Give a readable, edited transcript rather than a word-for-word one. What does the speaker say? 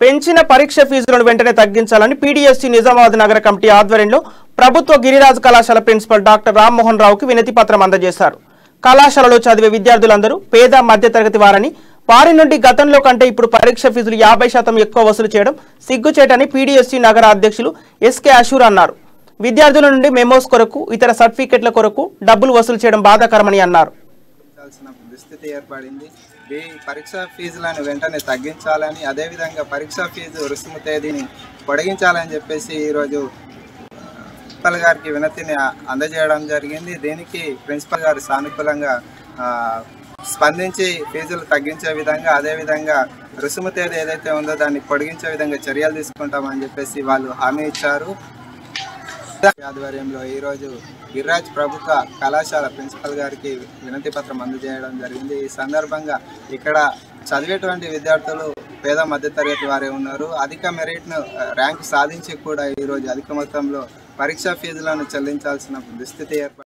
పెంచిన పరీక్ష ఫీజులను వెంటనే తగ్గించాలని పీడీఎస్సీ నిజామాబాద్ నగర కమిటీ ఆధ్వర్యంలో ప్రభుత్వ గిరిరాజ్ కళాశాల ప్రిన్సిపల్ డాక్టర్ రామ్మోహన్ రావుకి వినతి పత్రం అందజేశారు. కళాశాలలో చదివే విద్యార్థులందరూ పేద మధ్యతరగతి వారని, వారి నుండి గతంలో కంటే ఇప్పుడు పరీక్ష ఫీజులు 50% ఎక్కువ వసూలు చేయడం సిగ్గుచేటని పీడీఎస్సీ నగర అధ్యక్షులు ఎస్కే అషూర్ అన్నారు. విద్యార్థుల నుండి మెమోస్ కొరకు, ఇతర సర్టిఫికెట్ల కొరకు డబ్బులు వసూలు చేయడం బాధాకరమని అన్నారు. దుస్థితి ఏర్పడింది. పరీక్షా ఫీజులను వెంటనే తగ్గించాలని, అదేవిధంగా పరీక్షా ఫీజు రుసుము తేదీని పొడిగించాలని చెప్పేసి ఈరోజు ప్రిన్సిపల్ గారికి వినతిని అందజేయడం జరిగింది. దీనికి ప్రిన్సిపల్ గారు సానుకూలంగా స్పందించి ఫీజులు తగ్గించే విధంగా, అదేవిధంగా రుసుము తేదీ ఏదైతే ఉందో దాన్ని పొడిగించే విధంగా చర్యలు తీసుకుంటామని చెప్పేసి వాళ్ళు హామీ ఇచ్చారు. ఆధ్వర్యంలో ఈరోజు గిరిరాజ్ ప్రభుత్వ కళాశాల ప్రిన్సిపల్ గారికి వినతి పత్రం అందజేయడం జరిగింది. ఈ సందర్భంగా ఇక్కడ చదివేటువంటి విద్యార్థులు పేద మధ్యతరగతి వారే ఉన్నారు. అధిక మెరిట్ను ర్యాంకు సాధించి కూడా ఈరోజు అధిక మొత్తంలో పరీక్షా ఫీజులను చెల్లించాల్సిన దుస్థితి ఏర్పడింది.